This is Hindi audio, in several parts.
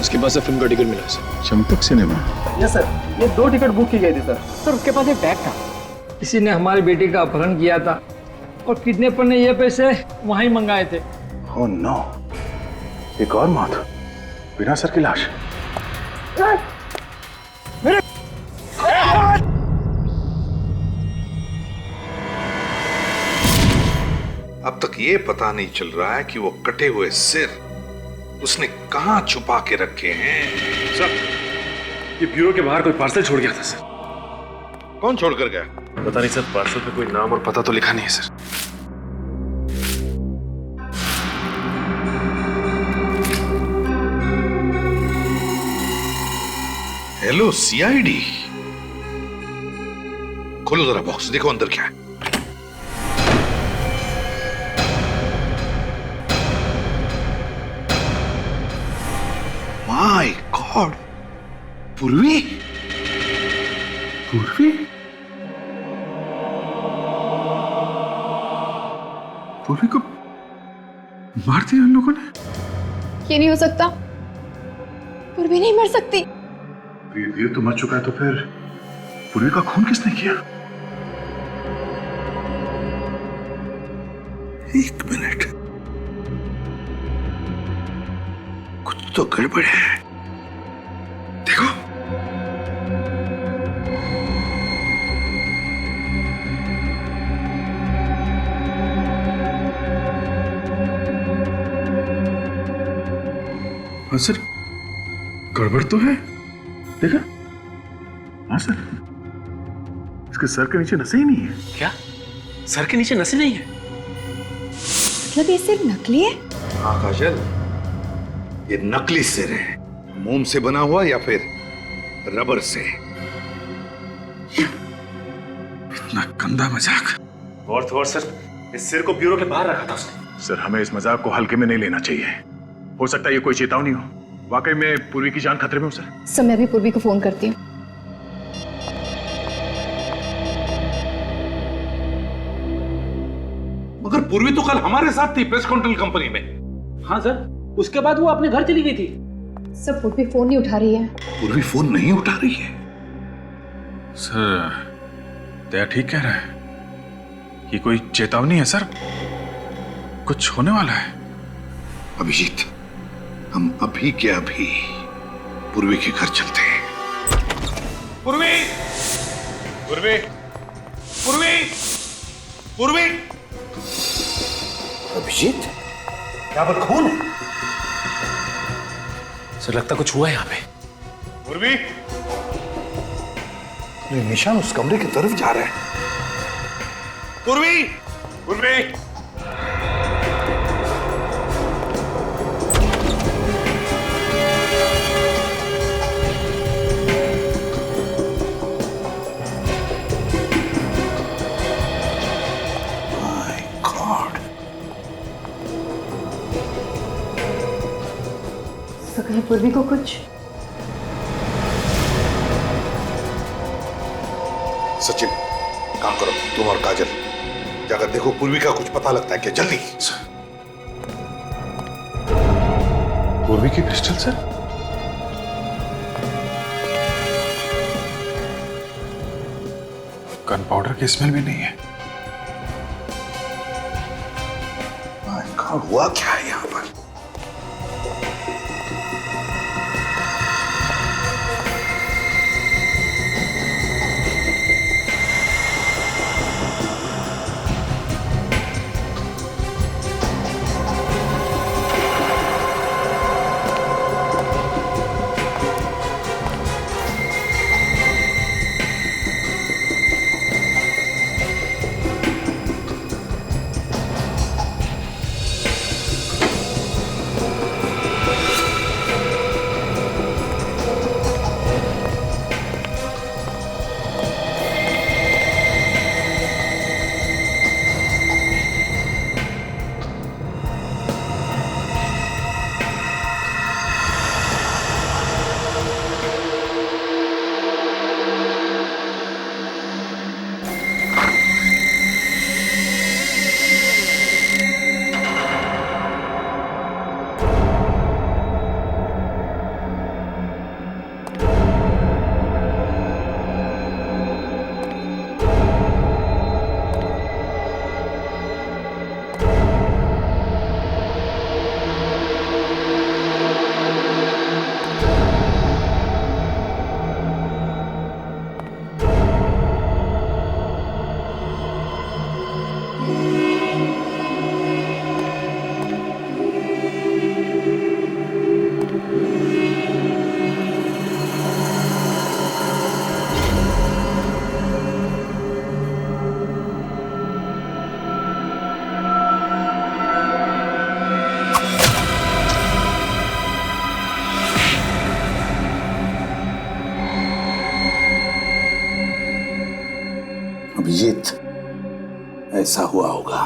उसके पास से फिल्म का टिकट मिला sir. Champak cinema? Yes sir, ये 2 टिकट बुक की गई थी सर। सर उसके पास एक बैग था, किसी ने हमारी बेटी का अपहरण किया था और किडनैपर ने ये पैसे वहीं मंगाए थे। ओह नो, एक और मौत बिना सर की लाश। अब तक ये पता नहीं चल रहा है कि वो कटे हुए सिर उसने कहां छुपा के रखे हैं। सर, ये ब्यूरो के बाहर कोई पार्सल छोड़ गया था सर। कौन छोड़कर गया? पता नहीं सर, पार्सल पे कोई नाम और पता तो लिखा नहीं है सर। हेलो सीआईडी, खोलो जरा बॉक्स, देखो अंदर क्या है। माय गॉड, पूर्वी। पूर्वी? पूर्वी को मार दिया उन लोगों ने? ये नहीं हो सकता, पूर्वी नहीं मर सकती। वीर तो मर चुका है, तो फिर पूर्वी का खून किसने किया? एक मिनट, कुछ तो गड़बड़ है। देखो, हाँ सर, गड़बड़ तो है। देखा? हाँ सर, इसके सर के नीचे नसें ही नहीं है। क्या? सर के नीचे नसें नहीं है? मतलब ये सिर्फ नकली है? हाँ काजल, ये नकली सिर है। मोम से बना हुआ या फिर रबर से। इतना गंदा मजाक। और तो और सर, इस सिर को ब्यूरो के बाहर रखा था उसने। सर, हमें इस मजाक को हल्के में नहीं लेना चाहिए। हो सकता है ये कोई चेतावनी हो। वाकई में पूर्वी की जान खतरे में हो सर। सर, मैं भी पूर्वी को फोन करती हूँ। मगर पूर्वी तो कल हमारे साथ थी प्रेस कंट्रोल कंपनी में। हाँ सर, उसके बाद वो अपने घर चली गई थी। सर, पूर्वी फोन नहीं उठा रही है। पूर्वी फोन नहीं उठा रही है? सर, दया ठीक कह रहा है। ये कोई चेतावनी है सर, कुछ होने वाला है। अभिजीत, हम अभी के अभी पूर्वी के घर चलते हैं। पूर्वी, पूर्वी, पूर्वी, पूर्वी। अभिजीत, यहाँ पर खून है। सर लगता कुछ हुआ है यहाँ पे। पूर्वी, ये निशान उस कमरे की तरफ जा रहा है। पूर्वी, पूर्वी। तो कहीं पूर्वी को कुछ? सचिन, काम करो, तुम और काजल जाकर देखो पूर्वी का कुछ पता लगता है क्या। जल्दी। पूर्वी की पिस्टल सर? गन पाउडर की स्मेल भी नहीं है। हुआ क्या है यहाँ पर? ऐसा हुआ होगा।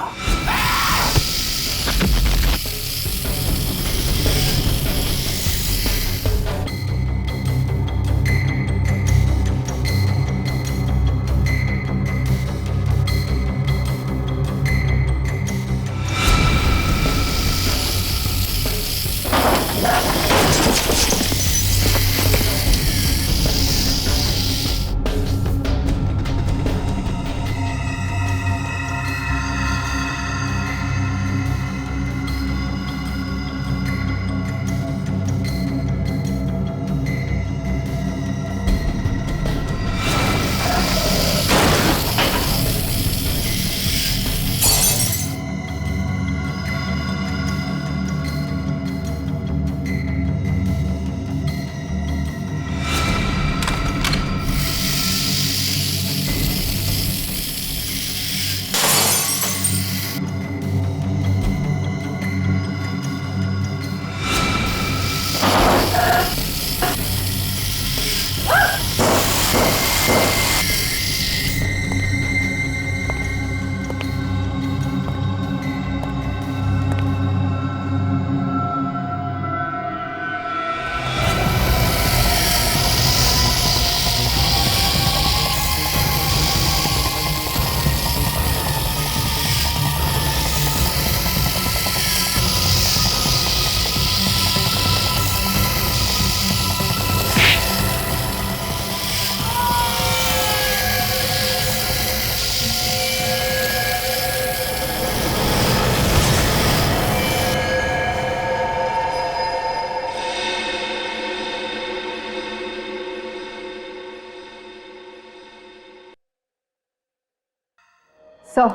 सर,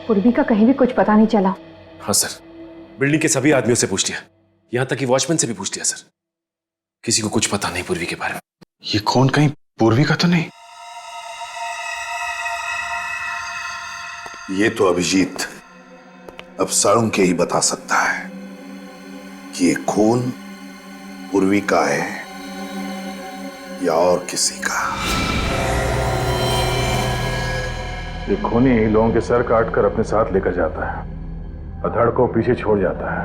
पूर्वी का कहीं भी कुछ पता नहीं चला। हाँ सर, बिल्डिंग के सभी आदमियों से पूछ लिया, यहां तक कि वॉचमैन से भी पूछ लिया सर। किसी को कुछ पता नहीं पूर्वी के बारे में। ये कौन, कहीं पूर्वी का तो नहीं? ये तो अभिजीत अब साळुंके के ही बता सकता है कि ये खून पूर्वी का है या और किसी का। ये खूनी लोगों के सर काट कर अपने साथ लेकर जाता है, अधड़ को पीछे छोड़ जाता है।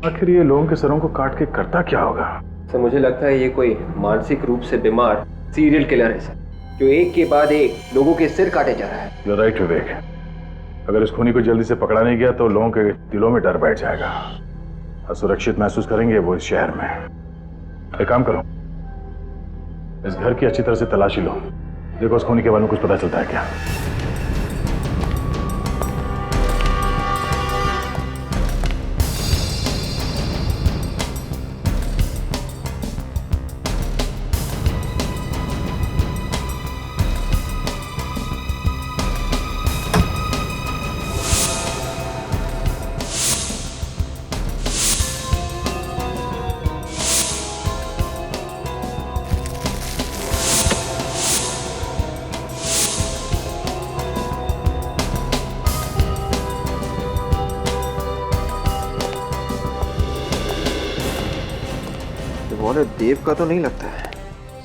आखिर ये लोगों के सरों को काट के करता क्या होगा? सर मुझे लगता है ये कोई मानसिक रूप से बीमार सीरियल किलर है सर, जो एक के बाद एक लोगों के सिर काटे जा रहा है। You're right, विवेक। अगर इस खूनी को जल्दी से पकड़ा नहीं गया तो लोगों के दिलों में डर बैठ जाएगा, असुरक्षित महसूस करेंगे वो इस शहर में। एक काम करो, इस घर की अच्छी तरह से तलाशी लो, देखो उस खूनी के बारे में कुछ पता चलता है क्या। वॉलेट देव का तो नहीं लगता है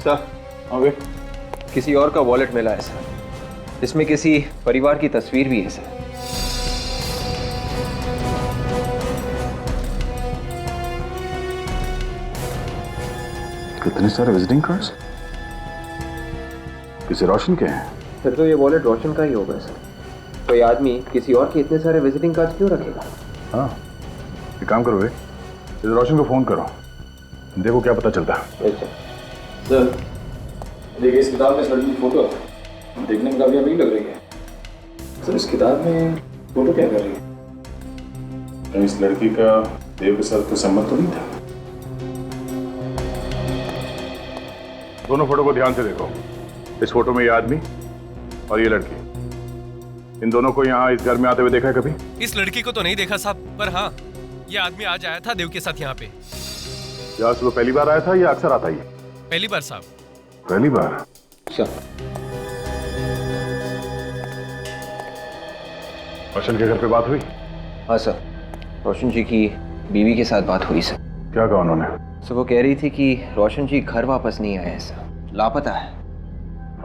सर। ओके, किसी और का वॉलेट मिला है सर, इसमें किसी परिवार की तस्वीर भी है सर। कितने सारे विजिटिंग कार्ड्स? किसी रोशन के हैं? फिर तो ये वॉलेट रोशन का ही होगा सर। कोई आदमी किसी और के इतने सारे विजिटिंग कार्ड्स क्यों रखेगा? हाँ, एक काम करो, इस रोशन को फोन करो, देखो क्या पता चलता है। सर देखिए, इस किताब में इस लड़की की फोटो है, देखने में काफी अमीर लग रही है। सर इस किताब में फोटो क्या कर रही है? तो इस लड़की का देव के साथ कोई संबंध तो नहीं था? दोनों फोटो को ध्यान से देखो। इस फोटो में ये आदमी और ये लड़की, इन दोनों को यहाँ इस घर में आते हुए देखा है कभी? इस लड़की को तो नहीं देखा साहब, पर हाँ ये आदमी आज आया था देव के साथ यहाँ पे। या सुबह पहली बार आया था या अक्सर आता ही? पहली बार साहब। पहली बार? अच्छा। रोशन के घर पे बात हुई? हाँ सर, रोशन जी की बीवी के साथ बात हुई सर। क्या कहा उन्होंने? सर वो कह रही थी कि रोशन जी घर वापस नहीं आए हैं सर, लापता है।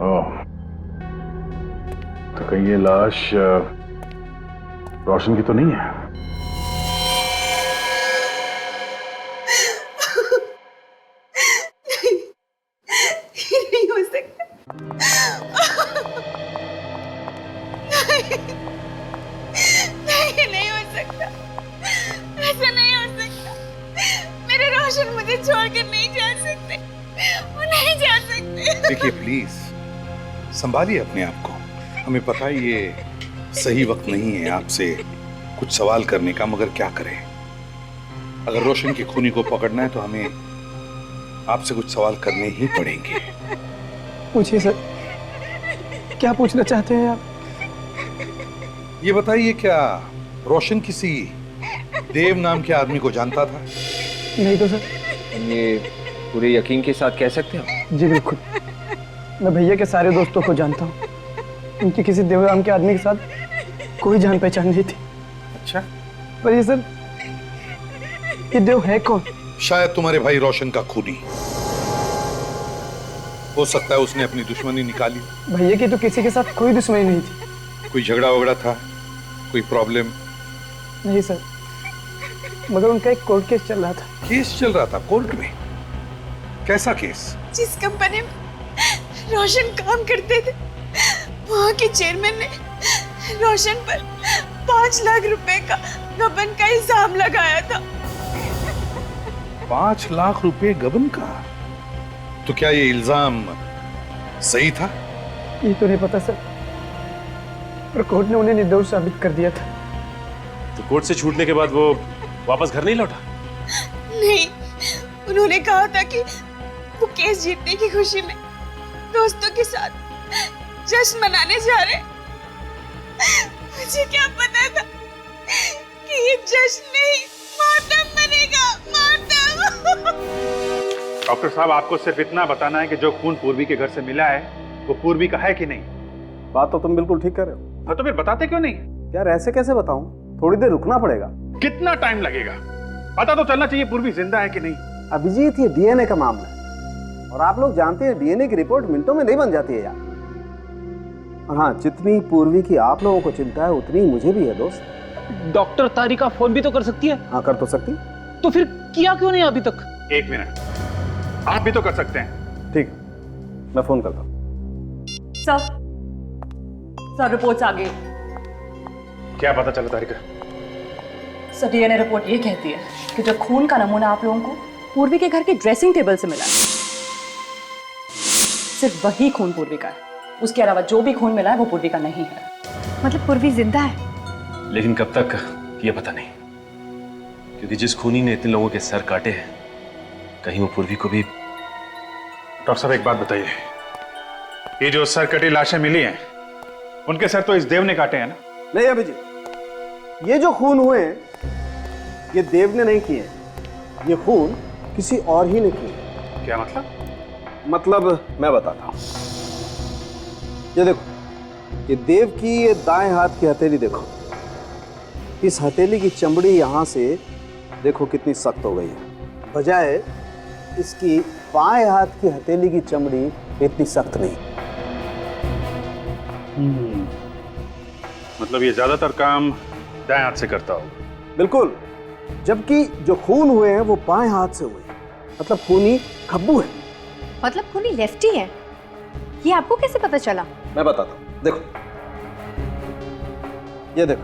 ओह, तो कहीं ये लाश रोशन की तो नहीं है? नहीं हो सकता। नहीं हो सकता, ऐसा नहीं हो सकता। मेरे रोशन मुझे छोड़कर नहीं जा सकते, वो नहीं जा सकते। देखिए प्लीज संभालिए अपने आप को। हमें पता है ये सही वक्त नहीं है आपसे कुछ सवाल करने का, मगर क्या करें। अगर रोशन की खूनी को पकड़ना है तो हमें आपसे कुछ सवाल करने ही पड़ेंगे। पूछिए सर, क्या पूछना चाहते हैं आप? ये बताइए, क्या रोशन किसी देव नाम के आदमी को जानता था? नहीं तो सर। ये पूरे यकीन के साथ कह सकते हो? जी बिल्कुल, मैं भैया के सारे दोस्तों को जानता हूँ। उनकी किसी देव नाम के आदमी के साथ कोई जान पहचान नहीं थी। अच्छा, पर ये सर, ये देव है कौन? शायद तुम्हारे भाई रोशन का खूनी हो सकता है। उसने अपनी दुश्मनी निकाली। भैया की तो किसी के साथ कोई दुश्मनी नहीं थी। कोई झगड़ा वगड़ा था, कोई प्रॉब्लम? नहीं सर, मगर उनका एक कोर्ट केस चल रहा था। केस चल रहा था कोर्ट में? कैसा केस? जिस कंपनी में रोशन काम करते थे, वहाँ के चेयरमैन ने रोशन पर 5 लाख रुपए का गबन का इल्जाम लगाया था। 5 लाख रुपए गबन का? तो क्या ये इल्जाम सही था? ये तो नहीं पता सर, पर कोर्ट ने उन्हें निर्दोष साबित कर दिया था। तो कोर्ट से छूटने के बाद वो वापस घर नहीं लौटा? नहीं, उन्होंने कहा था कि वो केस जीतने की खुशी में दोस्तों के साथ जश्न मनाने जा रहे। मुझे क्या पता था कि ये जश्न नहीं, मातम बनेगा, मातम। डॉक्टर साहब, आपको सिर्फ इतना बताना है कि जो खून पूर्वी के घर से मिला है वो पूर्वी का है कि नहीं? बात तो तुम बिल्कुल ठीक कर रहे हो। हाँ, तो फिर बताते क्यों नहीं? यार ऐसे कैसे बताऊं? थोड़ी देर रुकना पड़ेगा। कितना टाइम लगेगा? पता तो चलना चाहिए पूर्वी जिंदा है कि नहीं। अभिजीत, ये डीएनए का मामला है और आप लोग जानते हैं डीएनए की रिपोर्ट मिनटों में नहीं बन जाती है यार। और हाँ, जितनी पूर्वी की आप लोगों को चिंता है उतनी मुझे भी है दोस्त। डॉक्टर तारिका फोन भी तो कर सकती है। हाँ, कर तो सकती। तो फिर किया क्यों नहीं अभी तक? 1 मिनट, आप भी तो कर सकते हैं। ठीक, मैं फोन करता हूँ। सर रिपोर्ट्स आ गई। क्या पता चला तारिका? सर डीएनए रिपोर्ट ये कहती है कि जो खून का नमूना आप लोगों को पूर्वी के घर के ड्रेसिंग टेबल से मिला है, सिर्फ वही खून पूर्वी का है। उसके अलावा जो भी खून मिला है वो पूर्वी का नहीं है। मतलब पूर्वी जिंदा है? लेकिन कब तक ये पता नहीं, क्योंकि जिस खूनी ने इतने लोगों के सर काटे हैं, कहीं वो पूर्वी को भी। डॉक्टर साहब, एक बात बताइए, ये जो सर कटी लाशें मिली हैं उनके सर तो इस देव ने काटे हैं ना? नहीं अभिजीत, ये जो खून हुए हैं ये देव ने नहीं किए, ये खून किसी और ही ने किए। क्या मतलब? मतलब मैं बताता हूं। ये देखो, ये देव की ये दाएं हाथ की हथेली देखो। इस हथेली की चमड़ी यहां से देखो कितनी सख्त हो गई है, बजाय इसकी बाएं हाथ की हथेली की चमड़ी इतनी सख्त नहीं। मतलब ये ज्यादातर काम दाएं हाथ से करता होगा। बिल्कुल, जबकि जो खून हुए हैं वो बाएं हाथ से हुए हैं। मतलब खूनी खब्बू है। मतलब खूनी लेफ्टी है? ये आपको कैसे पता चला? मैं बताता हूं, देखो ये देखो,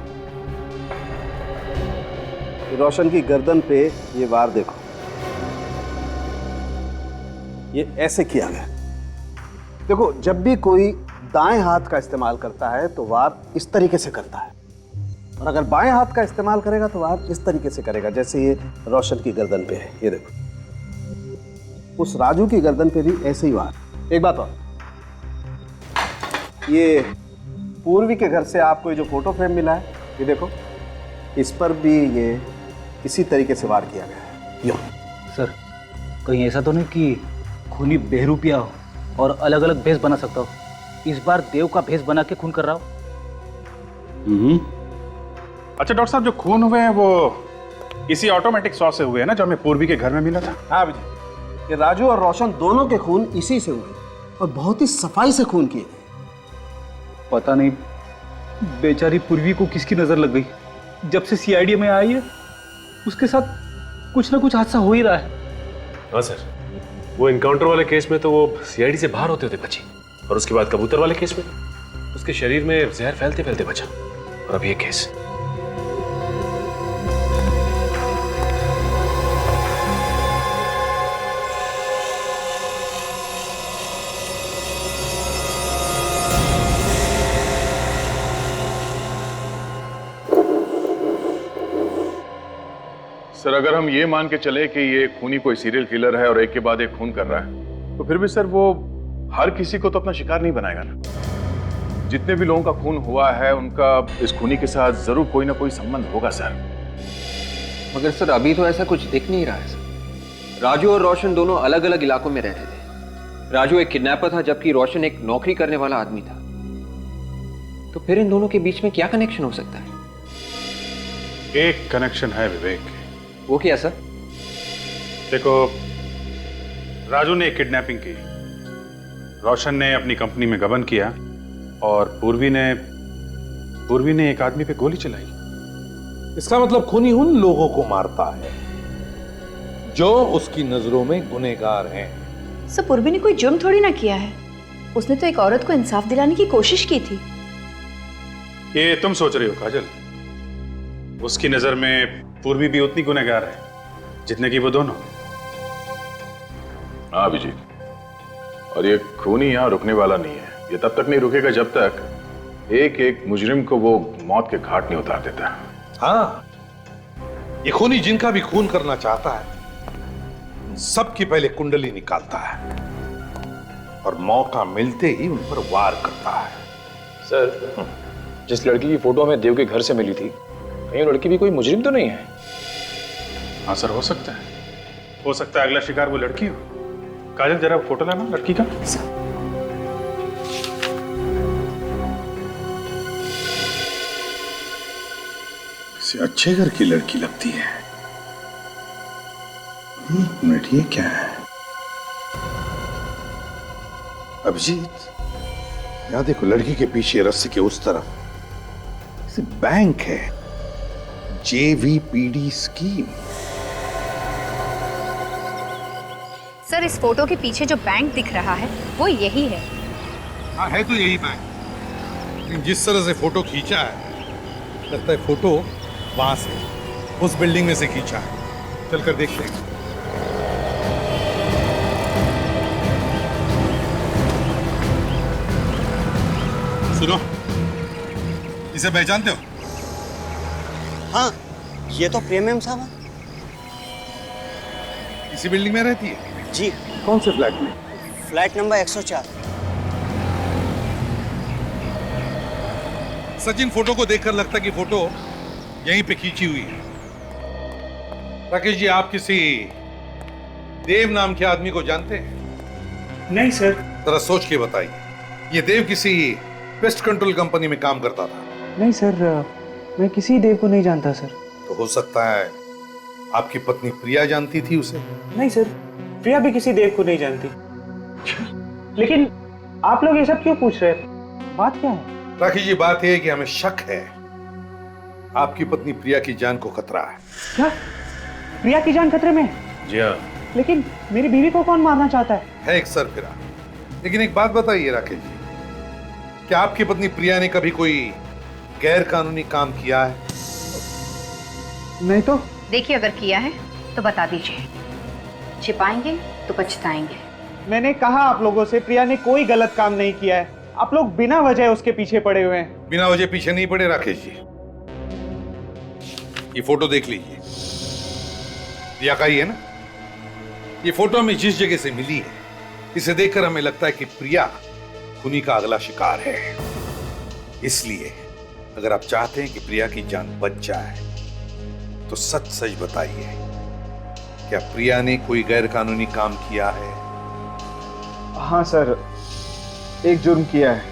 रोशन की गर्दन पे ये वार देखो, ये ऐसे किया गया। देखो, जब भी कोई दाएं हाथ का इस्तेमाल करता है तो वार इस तरीके से करता है, और अगर बाएं हाथ का इस्तेमाल करेगा तो वार इस तरीके से करेगा, जैसे ये रोशन की गर्दन पे है। ये देखो, उस राजू की गर्दन पे भी ऐसे ही वार। एक बात और, ये पूर्वी के घर से आपको ये जो फोटो फ्रेम मिला है, ये देखो, इस पर भी ये इसी तरीके से वार किया गया है। यो सर, कहीं ऐसा तो नहीं कि खूनी बेहरूपिया हो और अलग अलग भेष बना सकता हो? इस बार देव का भेष बना के खून कर रहा हो। अच्छा डॉक्टर साहब, जो खून हुए हैं वो इसी ऑटोमेटिक सॉस से हुए हैं ना, जो हमें पूर्वी के घर में मिला था? हाँ विजय, ये राजू और रोशन दोनों के खून इसी से हुए और बहुत ही सफाई से खून किए गए। पता नहीं बेचारी पूर्वी को किसकी नजर लग गई? जब से सीआईडी में आई है उसके साथ कुछ ना कुछ हादसा हो ही रहा है। हाँ सर, वो इनकाउंटर वाले केस में तो वो सीआईडी से बाहर होते होते बची, और उसके बाद कबूतर वाले केस में उसके शरीर में जहर फैलते फैलते बचा, और अब ये केस। सर अगर हम ये मान के चले कि ये खूनी कोई सीरियल किलर है और एक के बाद एक खून कर रहा है, तो फिर भी सर वो हर किसी को तो अपना शिकार नहीं बनाएगा ना। जितने भी लोगों का खून हुआ है उनका इस खूनी के साथ जरूर कोई ना कोई संबंध होगा सर। मगर सर अभी तो ऐसा कुछ दिख नहीं रहा है सर। राजू और रोशन दोनों अलग अलग इलाकों में रहते थे। राजू एक किडनैपर था जबकि रोशन एक नौकरी करने वाला आदमी था। तो फिर इन दोनों के बीच में क्या कनेक्शन हो सकता है? एक कनेक्शन है विवेक। वो क्या सर? देखो, राजू ने किडनैपिंग की, रोशन ने अपनी कंपनी में गबन किया, और पूर्वी ने एक आदमी पे गोली चलाई। इसका मतलब खूनी उन लोगों को मारता है जो उसकी नजरों में गुनहगार हैं। सर पूर्वी ने कोई जुर्म थोड़ी ना किया है। उसने तो एक औरत को इंसाफ दिलाने की कोशिश की थी। ये तुम सोच रही हो काजल। उसकी नजर में पूर्वी भी उतनी गुनहगार है जितने की वो दोनों। हाँ अभिजीत, और ये खूनी यहाँ रुकने वाला नहीं है। ये तब तक नहीं रुकेगा जब तक एक एक मुजरिम को वो मौत के घाट नहीं उतार देता। हाँ, ये खूनी जिनका भी खून करना चाहता है सबकी पहले कुंडली निकालता है और मौका मिलते ही उन पर वार करता है। सर, जिस लड़की की फोटो हमें देव के घर से मिली थी, कहीं लड़की भी कोई मुजरिम तो नहीं है? हाँ सर, हो सकता है अगला शिकार वो लड़की हो। काजल जरा फोटो लाना लड़की का। किसी अच्छे घर की लड़की लगती है। मिनट, ये क्या है? अभिजीत, यहां देखो, लड़की के पीछे रस्सी के उस तरफ बैंक है, JVPD स्कीम। सर इस फोटो के पीछे जो बैंक दिख रहा है वो यही है। हाँ, है तो यही बैंक, लेकिन जिस तरह से फोटो खींचा है लगता है फोटो वहां से, उस बिल्डिंग में से खींचा है। चलकर देखते हैं। सुनो, इसे पहचानते हो? हाँ, ये तो प्रेम साहब है। इसी बिल्डिंग में रहती है? जी। कौन से फ्लैट में? Flat number 104। सचिन, फोटो को देखकर लगता है कि फोटो यहीं पे खींची हुई है। राकेश जी, आप किसी देव नाम के आदमी को जानते हैं? नहीं सर। जरा सोच के बताइए। ये देव किसी पेस्ट कंट्रोल कंपनी में काम करता था? नहीं सर, मैं किसी देव को नहीं जानता सर। तो हो सकता है आपकी पत्नी प्रिया जानती थी उसे? नहीं सर, प्रिया भी किसी देव को नहीं जानती। लेकिन आप लोग ये सब क्यों पूछ रहे हैं? बात क्या है? राकेश जी, बात यह है कि हमें शक है आपकी पत्नी प्रिया की जान को खतरा है। क्या? प्रिया की जान खतरे में? जी हाँ। लेकिन मेरी बीवी को कौन मारना चाहता है? एक सरफिरा। लेकिन एक बात बताइए राकेश जी, क्या आपकी पत्नी प्रिया ने कभी कोई गैर कानूनी काम किया है? नहीं तो। देखिए अगर किया है तो बता दीजिए, छिपाएंगे तो पछताएंगे। मैंने कहा आप लोगों से, प्रिया ने कोई गलत काम नहीं किया है। आप लोग बिना वजह उसके पीछे पड़े हुए हैं। बिना वजह पीछे नहीं पड़े राकेश जी। ये फोटो देख लीजिए, प्रिया का ही है ना? ये फोटो हमें जिस जगह से मिली है, इसे देखकर हमें लगता है कि प्रिया खूनी का अगला शिकार है। इसलिए अगर आप चाहते हैं कि प्रिया की जान बच जाए तो सच सच बताइए, क्या प्रिया ने कोई गैर कानूनी काम किया है? हाँ सर, एक जुर्म किया है।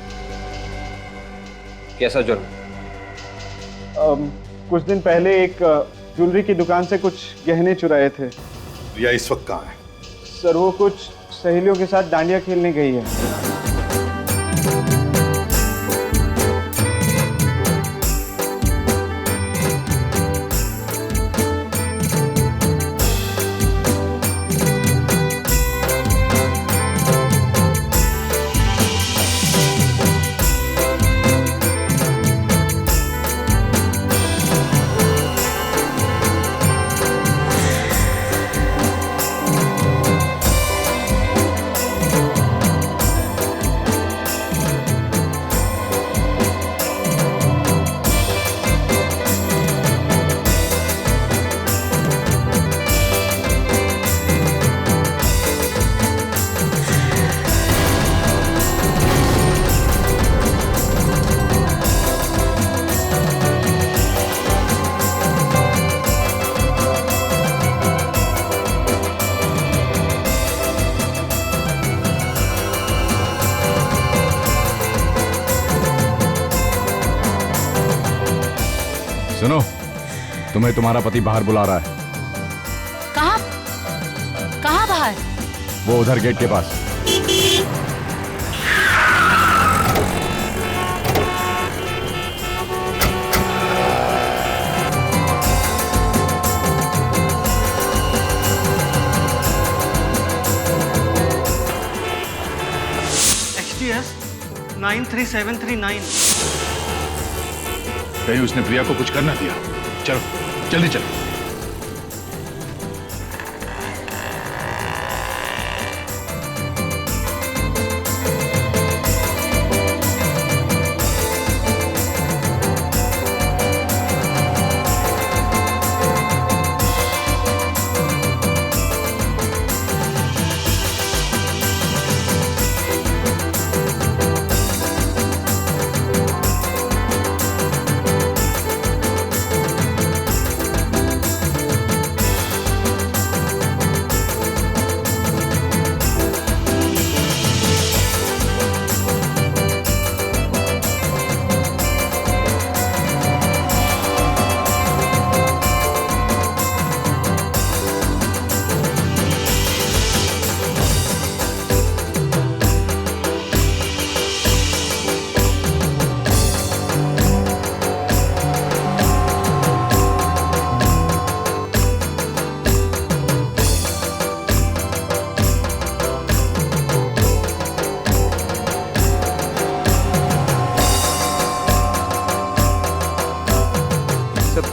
कैसा जुर्म? कुछ दिन पहले एक ज्वेलरी की दुकान से कुछ गहने चुराए थे। प्रिया इस वक्त कहाँ है? सर वो कुछ सहेलियों के साथ डांडिया खेलने गई है। तुम्हें तुम्हारा पति बाहर बुला रहा है। कहाँ कहाँ बाहर? वो उधर गेट के पास। XTS 93739। कहीं उसने प्रिया को कुछ करना दिया। चलो जल्दी चलो।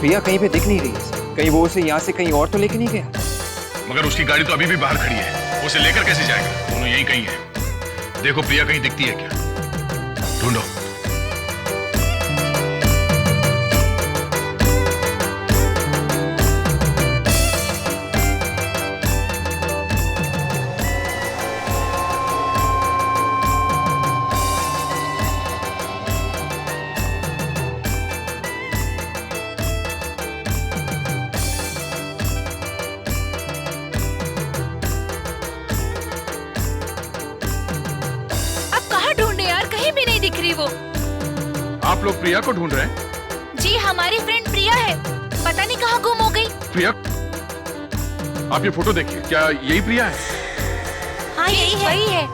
प्रिया कहीं पे दिख नहीं रही है। कहीं वो उसे यहाँ से कहीं और तो लेके नहीं गया? मगर उसकी गाड़ी तो अभी भी बाहर खड़ी है, उसे लेकर कैसे जाएगा? दोनों यहीं कहीं है। देखो प्रिया कहीं दिखती है क्या, ढूंढो। आप लोग प्रिया को ढूंढ रहे हैं? जी, हमारी फ्रेंड प्रिया है, पता नहीं कहाँ गुम हो गई। प्रिया, आप ये फोटो देखिए, क्या यही प्रिया है? हाँ यही है। वही है।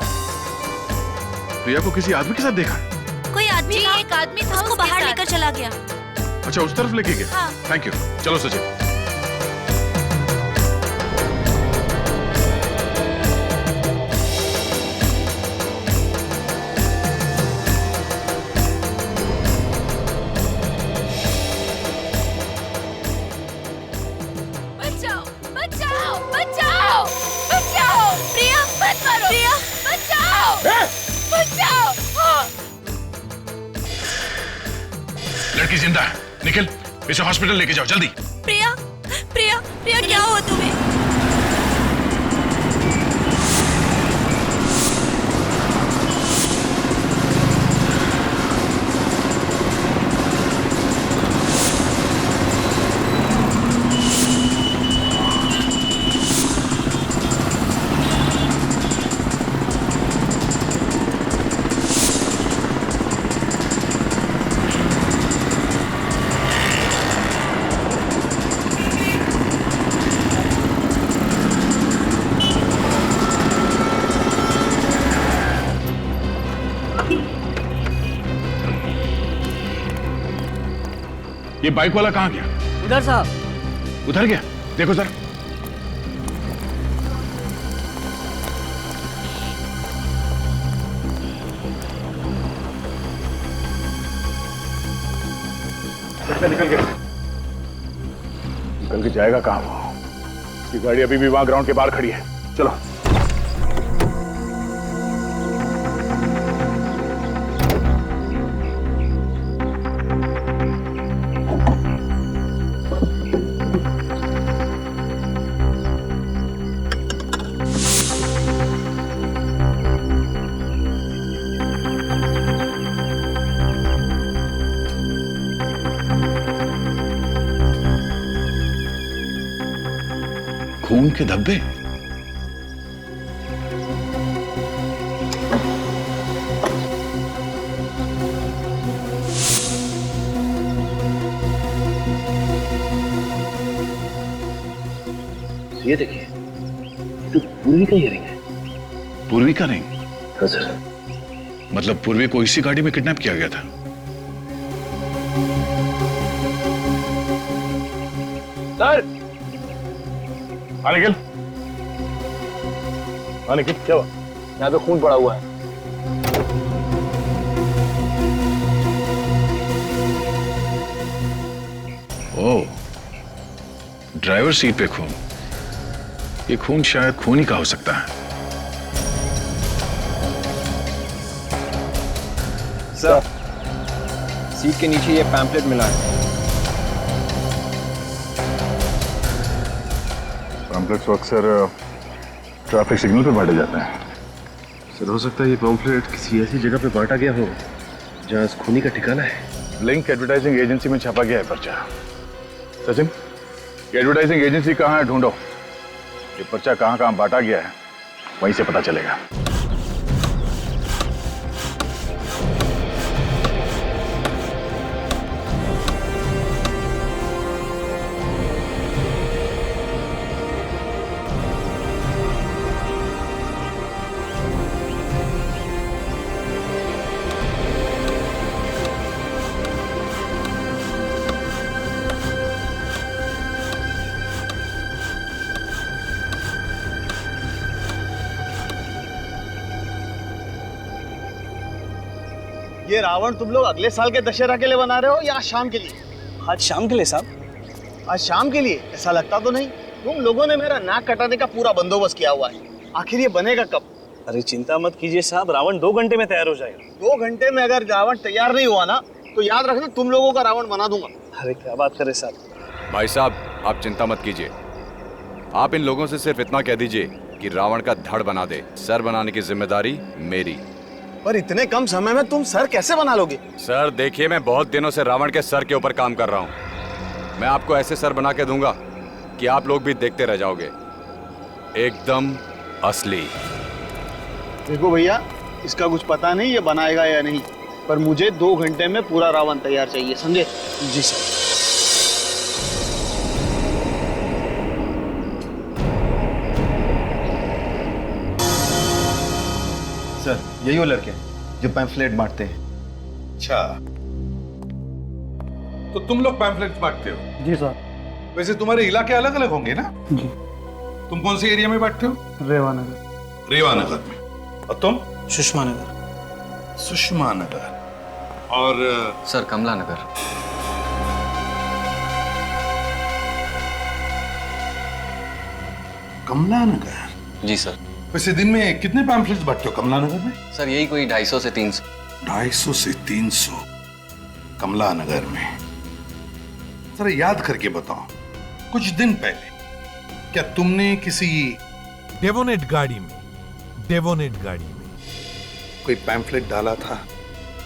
प्रिया को किसी आदमी के साथ देखा है? कोई आदमी था, एक आदमी था, उसको बाहर लेकर चला गया। अच्छा, उस तरफ लेके गया? हाँ। Thank you. चलो सचिन। लड़की जिंदा है, निखिल इसे हॉस्पिटल लेके जाओ जल्दी। प्रिया, प्रिया, प्रिया क्या हुआ तुम्हें? ये बाइक वाला कहाँ गया? उधर साहब। उधर गया? देखो सर। निकल गया। निकल के जाएगा कहाँ वो? उसकी गाड़ी अभी भी वहां ग्राउंड के बाहर खड़ी है। चलो। खून के धब्बे। ये देखिए, तो पूर्वी का रिंग है। पूर्वी का रिंग? हाँ सर। मतलब पूर्वी को इसी गाड़ी में किडनैप किया गया था? सर। हाँ निखिल, हाँ निखिल, क्या हुआ? यहाँ पे खून पड़ा हुआ है। ओह, ड्राइवर सीट पे खून। ये खून शायद खून ही का हो सकता है। सर, सीट के नीचे ये पैम्पलेट मिला है। पैम्पलेट्स अक्सर ट्रैफिक सिग्नल पे बांटे जाते हैं। सर, हो सकता है ये पैम्पलेट किसी ऐसी जगह पे बांटा गया हो जहां इस खूनी का ठिकाना है। लिंक एडवर्टाइजिंग एजेंसी में छापा गया है पर्चा। सचिन, ये एडवर्टाइजिंग एजेंसी कहाँ है, ढूंढो। ये पर्चा कहाँ कहाँ बांटा गया है, वहीं से पता चलेगा। ये रावण तुम लोग अगले साल के दशहरा के लिए बना रहे हो या आज शाम के लिए? आज शाम के लिए साहब। आज शाम के लिए? ऐसा लगता तो नहीं। तुम लोगों ने मेरा नाक कटाने का पूरा बंदोबस्त किया हुआ है। आखिर ये बनेगा कब? अरे चिंता मत कीजिए साहब, रावण 2 घंटे में तैयार हो जाएगा। 2 घंटे में अगर रावण तैयार नहीं हुआ ना तो याद रखना तुम लोगों का रावण बना दूंगा। अरे क्या बात करे साहब। भाई साहब, आप चिंता मत कीजिए। आप इन लोगों से सिर्फ इतना कह दीजिए कि रावण का धड़ बना दे। सर बनाने की जिम्मेदारी मेरी। पर इतने कम समय में तुम सर कैसे बना लोगे? सर देखिए, मैं बहुत दिनों से रावण के सर के ऊपर काम कर रहा हूँ। मैं आपको ऐसे सर बना के दूंगा कि आप लोग भी देखते रह जाओगे, एकदम असली। देखो भैया, इसका कुछ पता नहीं ये बनाएगा या नहीं, पर मुझे 2 घंटे में पूरा रावण तैयार चाहिए, समझे? जी सर। सर, यही वो लड़के जो पैम्फलेट बांटते हैं। अच्छा, तो तुम लोग पैम्फलेट्स बांटते हो? जी सर। वैसे तुम्हारे इलाके अलग अलग होंगे ना? जी। तुम कौन से एरिया में बांटते हो? रेवानगर। रेवानगर में। और तुम? सुषमा नगर। सुषमा नगर। और सर, कमला नगर। कमला नगर? जी सर। वैसे दिन में कितने पैम्फलेट्स बांटते हो कमला नगर में? सर, यही कोई 250 से 300। 250 से 300 कमला नगर में। जरा याद करके बताओ, कुछ दिन पहले क्या तुमने किसी डेवोनेट गाड़ी में कोई पैम्फलेट डाला था?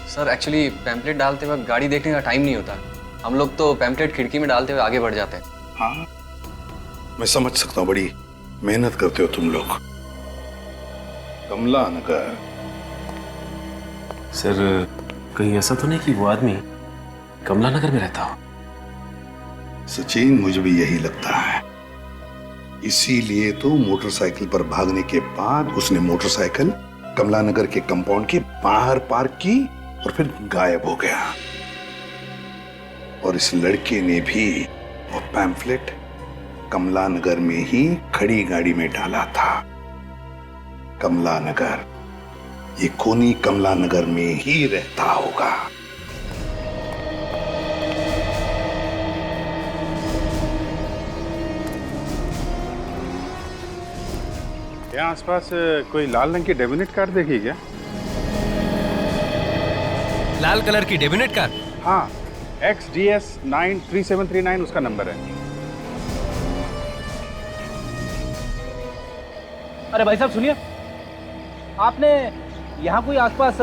सर, एक्चुअली पैम्पलेट डालते वक्त गाड़ी देखने का टाइम नहीं होता। हम लोग तो पैम्पलेट खिड़की में डालते हुए आगे बढ़ जाते हैं। हाँ, मैं समझ सकता हूँ, बड़ी मेहनत करते हो तुम लोग। कमला नगर। सर, कहीं ऐसा तो नहीं कि वो आदमी कमला नगर में रहता हो? सचिन, मुझे भी यही लगता है। इसीलिए तो मोटरसाइकिल पर भागने के बाद उसने मोटरसाइकिल कमला नगर के कंपाउंड के बाहर पार्क की और फिर गायब हो गया। और इस लड़के ने भी वो पैम्फलेट कमला नगर में ही खड़ी गाड़ी में डाला था। कमला नगर, ये खूनी कमला नगर में ही रहता होगा। यहाँ आसपास कोई लाल रंग की डेबिनेट कार देखी क्या? लाल कलर की डेबिनेट कार? हाँ, XDS 93739 उसका नंबर है। अरे भाई साहब सुनिए, आपने यहाँ कोई आसपास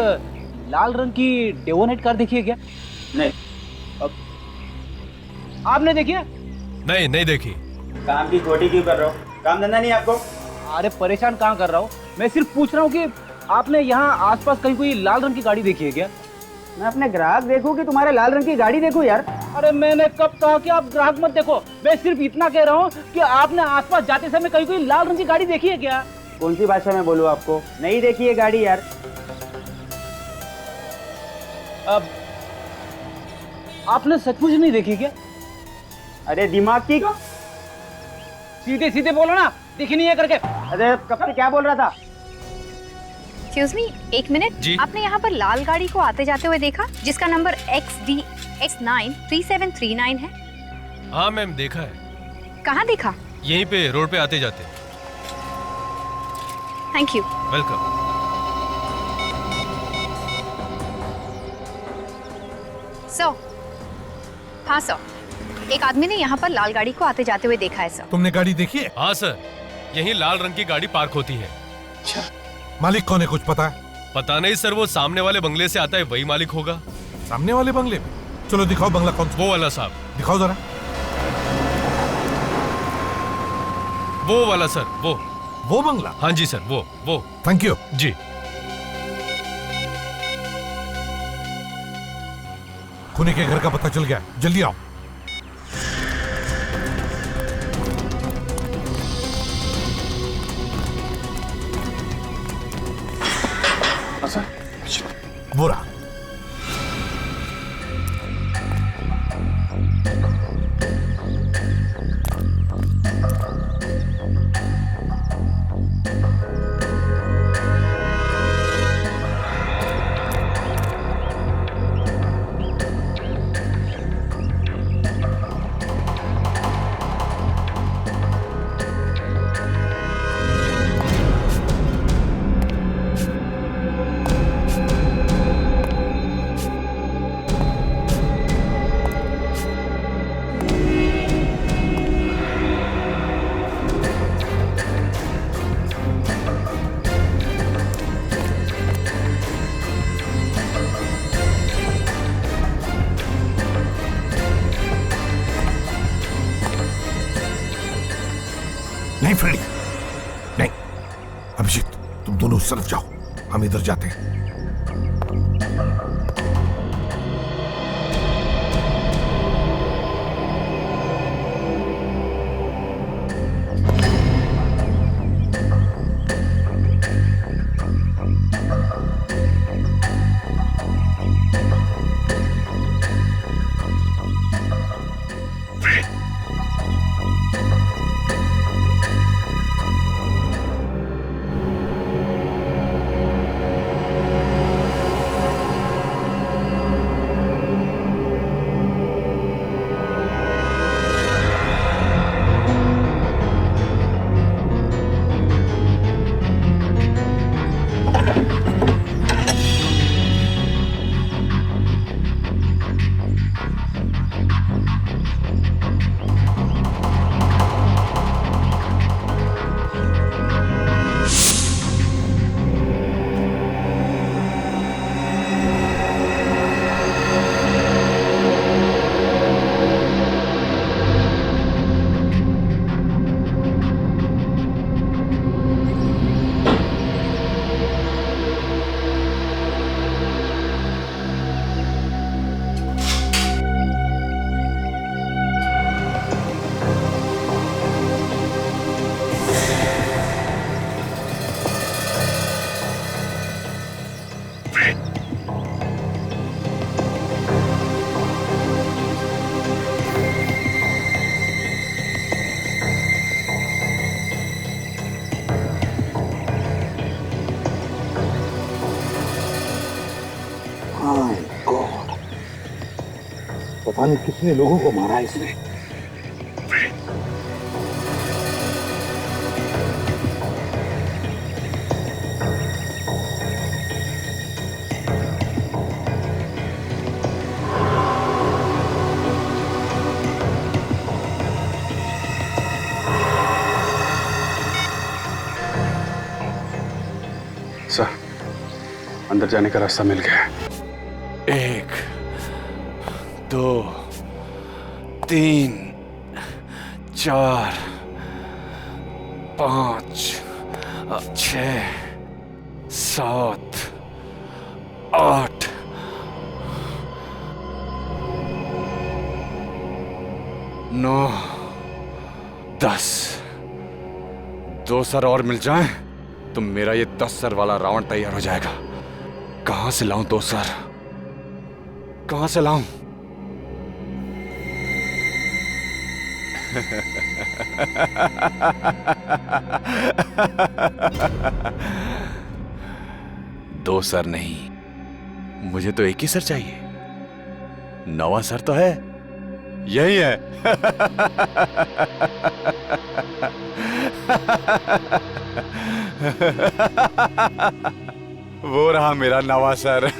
लाल रंग की डेवोनेट कार देखी है क्या? नहीं। आपने देखी है? नहीं देखी। काम की खोटी क्यों कर रहे हो? काम धंधा नहीं आपको? अरे परेशान कहाँ कर रहा हूँ, मैं सिर्फ पूछ रहा हूँ कि आपने यहाँ आसपास कहीं कोई लाल रंग की गाड़ी देखी है क्या? मैं अपने ग्राहक देखूं कि तुम्हारे लाल रंग की गाड़ी देखूं यार? अरे मैंने कब कहा कि आप ग्राहक मत देखो। मैं सिर्फ इतना कह रहा हूँ कि आपने आसपास जाते समय कहीं कोई लाल रंग की गाड़ी देखी है क्या? कौन सी भाषा में बोलूं आपको? नहीं देखी है गाड़ी यार। अब आपने सचमुच नहीं देखी क्या? अरे दिमाग की सीधे सीधे बोलो ना, दिखी नहीं है करके। अरे कब से क्या बोल रहा था? एक्सक्यूज मी, एक मिनट। आपने यहाँ पर लाल गाड़ी को आते जाते हुए देखा जिसका नंबर XDX93739 है? हाँ मैम, देखा है। कहाँ देखा? यहीं पे रोड पे आते जाते। Thank you. वेलकम। सर, हाँ सर, एक आदमी ने यहाँ पर लाल गाड़ी को आते जाते हुए देखा है सर। तुमने गाड़ी देखी है? हाँ सर, यहीं लाल रंग की गाड़ी पार्क होती है। अच्छा, मालिक कौन है कुछ पता है? पता नहीं सर, वो सामने वाले बंगले से आता है, वही मालिक होगा। सामने वाले बंगले में? चलो दिखाओ बंगला कौन सा। वो वाला साहब। दिखाओ जरा। वो वाला सर, वो बंगला? हाँ जी सर, वो। थैंक यू जी। खूनी के घर का पता चल गया, जल्दी आओ। वो रहा। नहीं फ्रेडी, नहीं। अभिजीत, तुम दोनों उस तरफ जाओ, हम इधर जाते हैं। पता नहीं कितने लोगों को मारा है इसने। सर, अंदर जाने का रास्ता मिल गया है। 1 2 3 4 5 6 7 8 9, 10। 2 सर और मिल जाएं तो मेरा ये 10 सर वाला रावण तैयार हो जाएगा। कहां से लाऊं 2 सर? कहां से लाऊं? दो सर नहीं, मुझे तो एक ही सर चाहिए। 9वां सर तो है, यही है। वो रहा मेरा 9वां सर।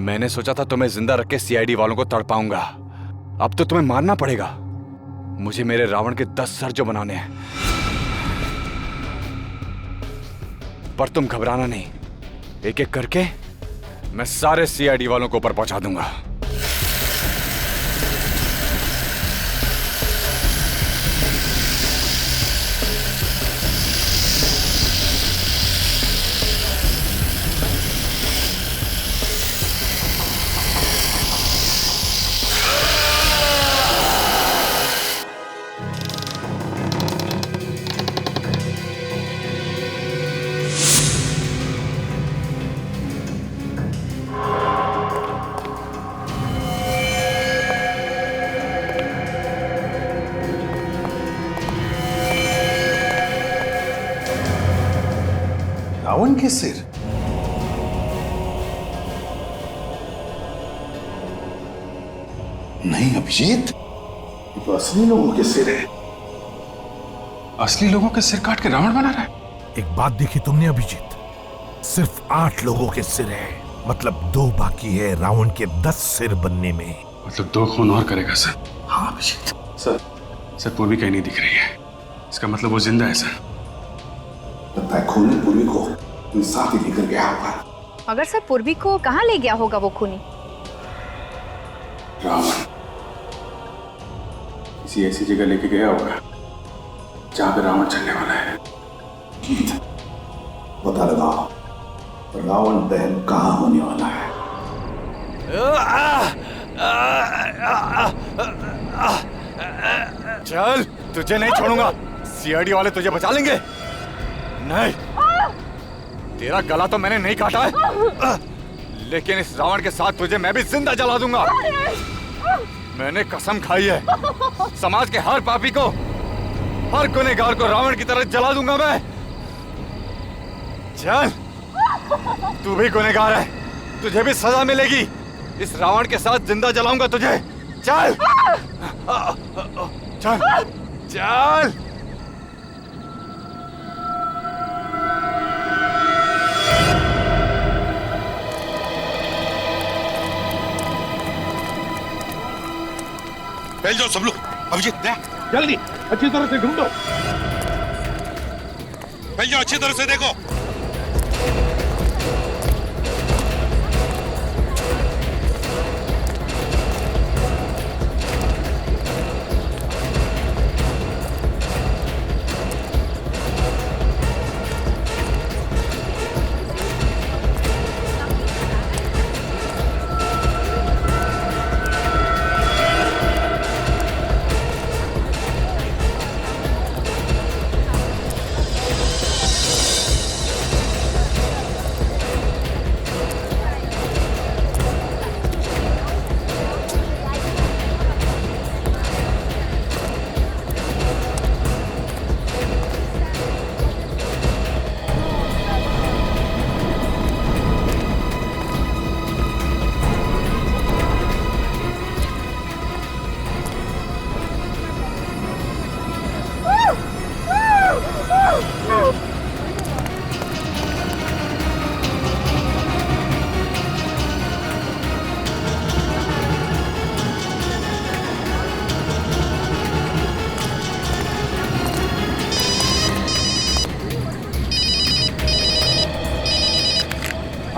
मैंने सोचा था तुम्हें जिंदा रख के सीआईडी वालों को तड़पाऊंगा। अब तो तुम्हें मारना पड़ेगा। मुझे मेरे रावण के 10 सर जो बनाने हैं। पर तुम घबराना नहीं, एक एक करके मैं सारे सीआईडी वालों को ऊपर पहुंचा दूंगा। रावण के सिर? नहीं अभिजीत, ये तो असली लोगों के सिर है। असली लोगों के सिर काट के रावण बना रहा है? एक बात देखी तुमने अभिजीत, सिर्फ 8 लोगों के सिर है, मतलब 2 बाकी है रावण के 10 सिर बनने में। मतलब 2 खून और करेगा सर? हाँ अभिजीत। सर पूर्वी कहीं नहीं दिख रही है, इसका मतलब वो जिंदा है सर। लगता है खूनी पूर्वी को साथ ही लेकर गया होगा। मगर सर पूर्वी को कहाँ ले गया होगा वो खूनी? रावण किसी ऐसी जगह लेके गया होगा जहां पे रावण चलने वाला है। पता लगाओ रावण दहन कहां होने वाला है। चल, तुझे नहीं छोड़ूंगा। सीआईडी वाले तुझे बचा लेंगे। नहीं, तेरा गला तो मैंने नहीं काटा है, लेकिन इस रावण के साथ तुझे मैं भी जिंदा जला दूंगा। मैंने कसम खाई है, समाज के हर पापी को, हर गुनहगार को रावण की तरह जला दूंगा मैं। चल, तू भी गुनहगार है, तुझे भी सजा मिलेगी। इस रावण के साथ जिंदा जलाऊंगा तुझे। चल चल चल। फैल जाओ सब लोग। अभिजीत जल्दी अच्छी तरह से ढूंढो। फैल जाओ, अच्छी तरह से देखो।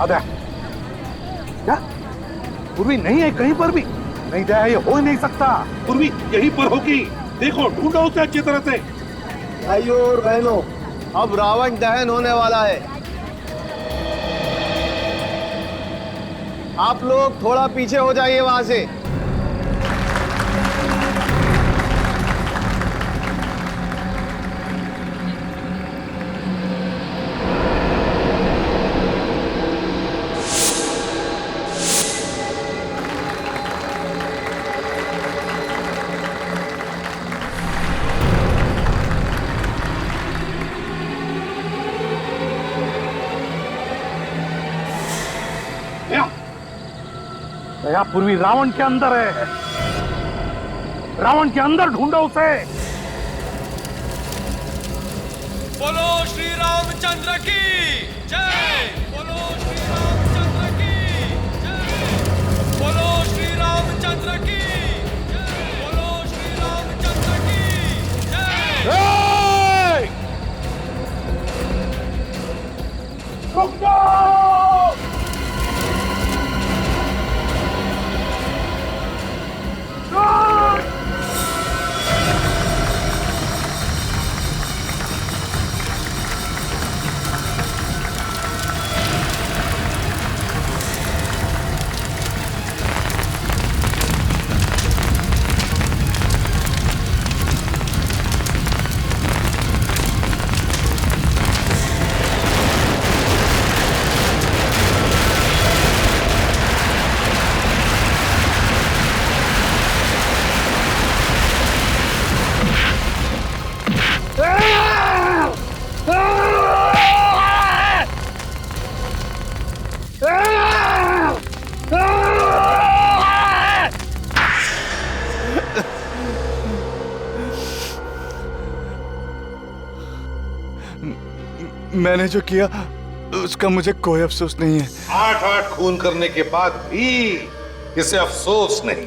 आधा क्या पूर्वी नहीं है कहीं पर भी? नहीं दया, ये हो ही नहीं सकता। पूर्वी यहीं पर होगी, देखो ढूंढो उसे अच्छी तरह से। भाइयों और बहनों, अब रावण दहन होने वाला है। आप लोग थोड़ा पीछे हो जाइए वहां से। दया, पूर्वी रावण के अंदर है, रावण के अंदर ढूंढो उसे। बोलो श्री रामचंद्र की जय। बोलो श्री रामचंद्र की जय। बोलो श्री रामचंद्र की जय। बोलो श्री रामचंद्र की जय। रुक जाओ! मैंने जो किया उसका मुझे कोई अफसोस नहीं है। 8-8 खून करने के बाद भी इसे अफसोस नहीं।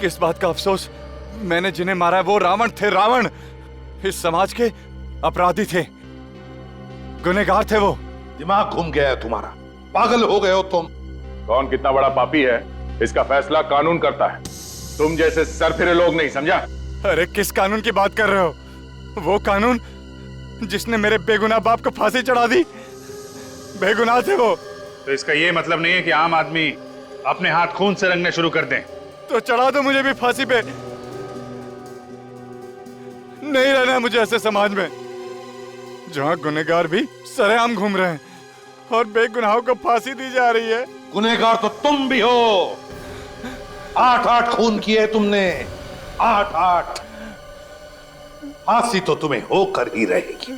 किस बात का अफसोस? मैंने जिन्हें मारा है वो रावण थे, रावण। इस समाज के अपराधी थे, गुनहगार थे वो। दिमाग घूम गया है तुम्हारा, पागल हो गए हो तुम। कौन कितना बड़ा पापी है इसका फैसला कानून करता है, तुम जैसे सरफिरे लोग नहीं, समझा? अरे किस कानून की बात कर रहे हो? वो कानून जिसने मेरे बेगुनाह बाप को फांसी चढ़ा दी। बेगुनाह थे वो। तो इसका ये मतलब नहीं है कि आम आदमी अपने हाथ खून से रंगने शुरू कर दें। तो चढ़ा दो मुझे भी फांसी पे। नहीं रहना है मुझे ऐसे समाज में जहां गुनहगार भी सरेआम घूम रहे हैं और बेगुनाहों को फांसी दी जा रही है। गुनहगार तो तुम भी हो। 8-8 खून किए तुमने, 8-8। फांसी तो तुम्हें होकर ही रहेगी।